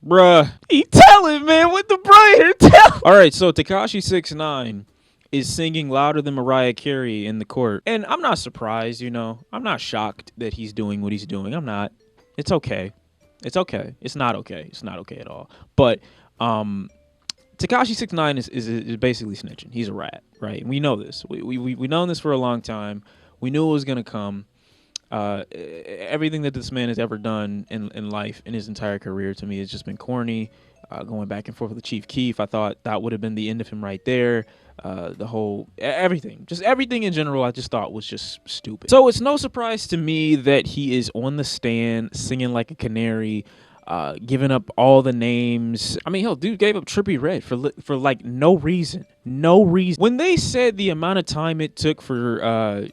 Bruh. He telling, man, what the bruh here tell. All right, so Tekashi 6ix9ine is singing louder than Mariah Carey in the court. And I'm not surprised, I'm not shocked that he's doing what he's doing. I'm not. It's okay. It's okay. It's not okay. It's not okay at all. But Tekashi 6ix9ine is basically snitching. He's a rat, right? We know this. We known this for a long time. We knew it was gonna come. Everything that this man has ever done in life, in his entire career, to me has just been corny. Going back and forth with Chief Keef, I thought that would have been the end of him right there. The whole everything, just everything in general, I just thought was just stupid. So it's no surprise to me that he is on the stand singing like a canary, giving up all the names. I mean, hell, dude gave up Trippie Redd for like no reason. No reason. When they said the amount of time it took for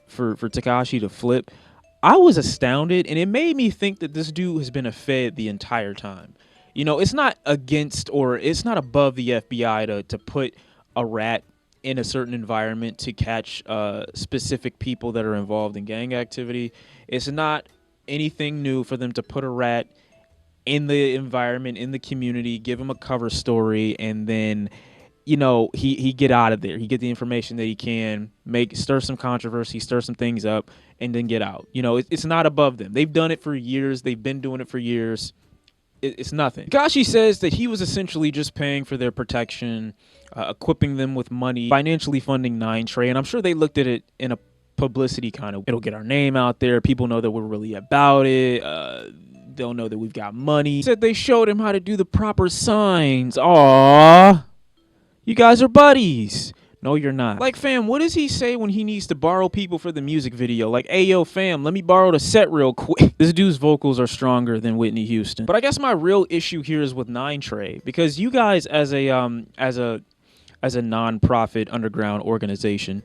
Tekashi to flip, I was astounded, and it made me think that this dude has been a Fed the entire time. It's not against, or it's not above the FBI to put a rat in a certain environment to catch specific people that are involved in gang activity. It's not anything new for them to put a rat in the environment, in the community, give him a cover story, and then he get out of there. He get the information that he can, stir some controversy, stir some things up, and then get out. It's not above them. They've done it for years. They've been doing it for years. It's nothing. Tekashi says that he was essentially just paying for their protection, equipping them with money, financially funding 9Trey, and I'm sure they looked at it in a publicity kind of, it'll get our name out there. People know that we're really about it. They'll know that we've got money. He said they showed him how to do the proper signs. Aww. You guys are buddies. No, you're not. Like, fam, what does he say when he needs to borrow people for the music video? Like, hey, yo, fam, let me borrow the set real quick. This dude's vocals are stronger than Whitney Houston. But I guess my real issue here is with 9Trey, because you guys, as a non-profit underground organization,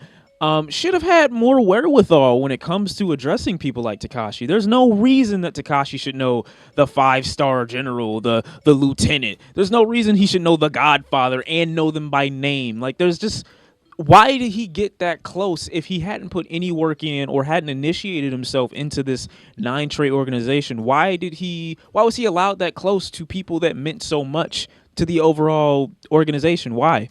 should have had more wherewithal when it comes to addressing people like Tekashi. There's no reason that Tekashi should know the 5-star general, the lieutenant. There's no reason he should know the Godfather and know them by name. Like, there's just... Why did he get that close if he hadn't put any work in or hadn't initiated himself into this 9Trey organization? Why was he allowed that close to people that meant so much to the overall organization? Why?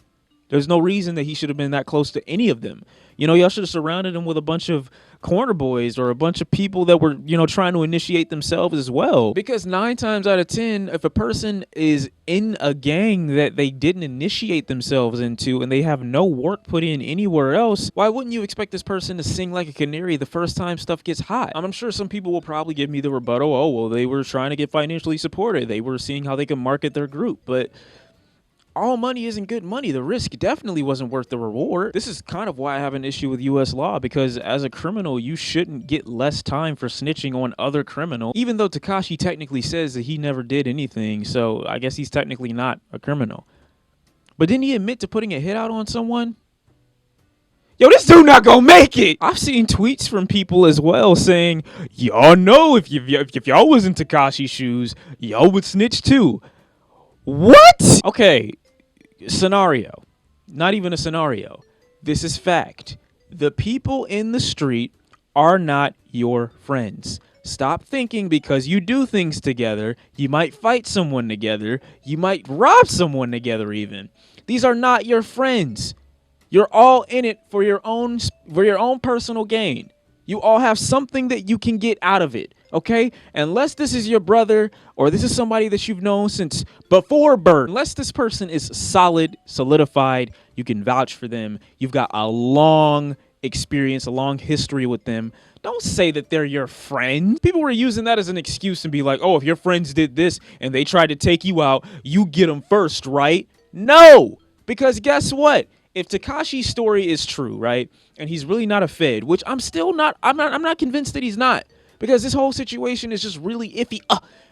There's no reason that he should have been that close to any of them. Y'all should have surrounded him with a bunch of corner boys or a bunch of people that were, trying to initiate themselves as well. Because 9 times out of 10, if a person is in a gang that they didn't initiate themselves into and they have no work put in anywhere else, why wouldn't you expect this person to sing like a canary the first time stuff gets hot? I'm sure some people will probably give me the rebuttal, oh, well, they were trying to get financially supported. They were seeing how they could market their group. But all money isn't good money. The risk definitely wasn't worth the reward. This is kind of why I have an issue with U.S. law, because as a criminal, you shouldn't get less time for snitching on other criminals, even though Tekashi technically says that he never did anything, so I guess he's technically not a criminal. But didn't he admit to putting a hit out on someone? Yo, this dude not gonna make it. I've seen tweets from people as well saying, y'all know if y'all was in Tekashi's shoes, y'all would snitch too. What? Okay. Scenario. Not even a scenario. This is fact. The people in the street are not your friends. Stop thinking because you do things together, you might fight someone together, you might rob someone together even. These are not your friends. You're all in it for your own personal gain. You all have something that you can get out of it, okay? Unless this is your brother or this is somebody that you've known since before birth. Unless this person is solidified, you can vouch for them. You've got a long experience, a long history with them. Don't say that they're your friends. People were using that as an excuse and be like, oh, if your friends did this and they tried to take you out, you get them first, right? No, because guess what? If Tekashi's story is true, right, and he's really not a Fed, which I'm not convinced that he's not, because this whole situation is just really iffy,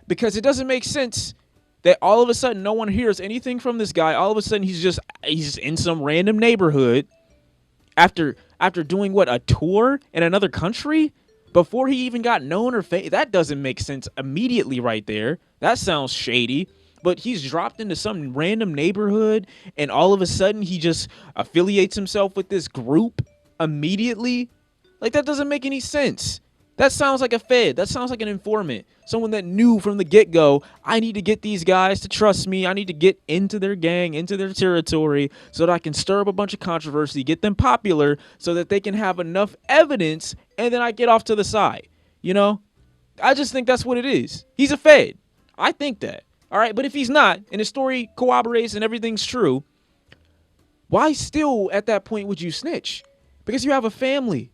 because it doesn't make sense that all of a sudden no one hears anything from this guy. All of a sudden he's just in some random neighborhood after doing what, a tour in another country before he even got known or famous. That doesn't make sense immediately right there. That sounds shady. But he's dropped into some random neighborhood and all of a sudden he just affiliates himself with this group immediately. Like, that doesn't make any sense. That sounds like a fed. That sounds like an informant. Someone that knew from the get-go, I need to get these guys to trust me. I need to get into their gang, into their territory, so that I can stir up a bunch of controversy, get them popular, so that they can have enough evidence, and then I get off to the side. You know? I just think that's what it is. He's a fed. I think that. All right? But if he's not, and his story corroborates and everything's true, why still at that point would you snitch? Because you have a family.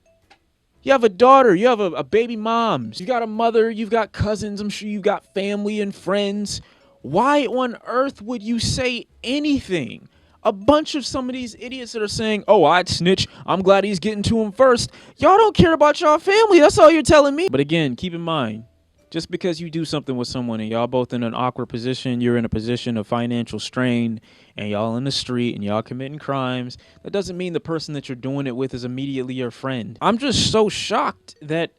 You have a daughter, you have a baby mom, you got a mother, you've got cousins, I'm sure you've got family and friends. Why on earth would you say anything? A bunch of some of these idiots that are saying, oh, I'd snitch, I'm glad he's getting to him first. Y'all don't care about y'all family, that's all you're telling me. But again, keep in mind, just because you do something with someone and y'all both in an awkward position, you're in a position of financial strain, and y'all in the street and y'all committing crimes, that doesn't mean the person that you're doing it with is immediately your friend. I'm just so shocked that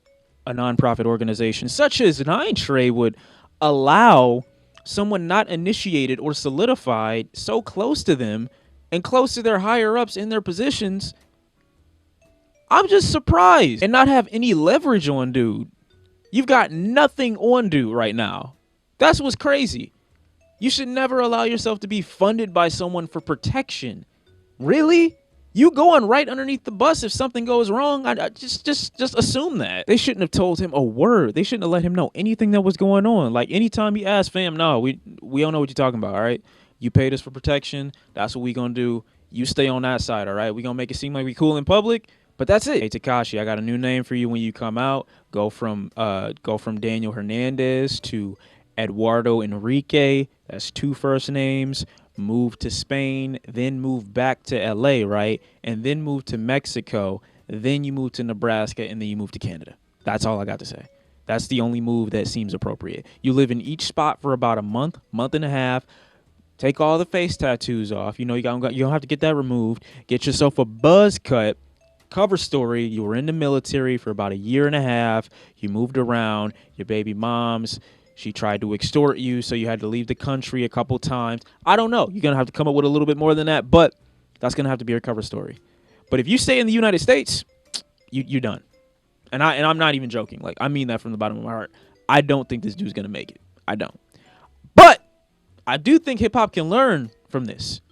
a nonprofit organization such as 6IX9INE Trey would allow someone not initiated or solidified so close to them and close to their higher ups in their positions. I'm just surprised. And not have any leverage on dude. You've got nothing on dude right now. That's what's crazy. You should never allow yourself to be funded by someone for protection. Really? You going right underneath the bus if something goes wrong? I just assume that. They shouldn't have told him a word. They shouldn't have let him know anything that was going on. Like, anytime he asked, fam, no, we don't know what you're talking about, all right? You paid us for protection. That's what we gonna do. You stay on that side, all right? We gonna make it seem like we cool in public. But that's it. Hey, Tekashi, I got a new name for you when you come out. Go from Daniel Hernandez to Eduardo Enrique. That's 2 first names. Move to Spain, then move back to LA, right? And then move to Mexico. Then you move to Nebraska, and then you move to Canada. That's all I got to say. That's the only move that seems appropriate. You live in each spot for about a month and a half. Take all the face tattoos off. You know, you don't have to get that removed. Get yourself a buzz cut. Cover story, you were in the military for about 1.5 years. You moved around. Your baby moms, she tried to extort you, so you had to leave the country a couple times. I don't know. You're going to have to come up with a little bit more than that, but that's going to have to be your cover story. But if you stay in the United States, you're done. And I'm not even joking. Like, I mean that from the bottom of my heart. I don't think this dude's going to make it. I don't. But I do think hip-hop can learn from this.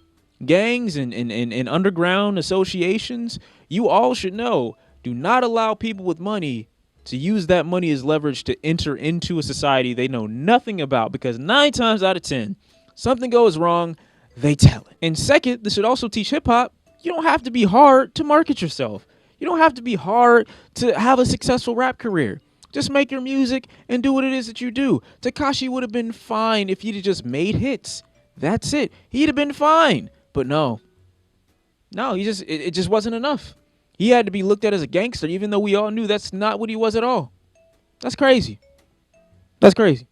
Gangs and underground associations, you all should know, do not allow people with money to use that money as leverage to enter into a society they know nothing about, because 9 times out of 10, something goes wrong, they tell it. And second, this should also teach hip-hop, you don't have to be hard to market yourself. You don't have to be hard to have a successful rap career. Just make your music and do what it is that you do. Tekashi would have been fine if he'd have just made hits. That's it. He'd have been fine. But no, it just wasn't enough. He had to be looked at as a gangster, even though we all knew that's not what he was at all. That's crazy. That's crazy.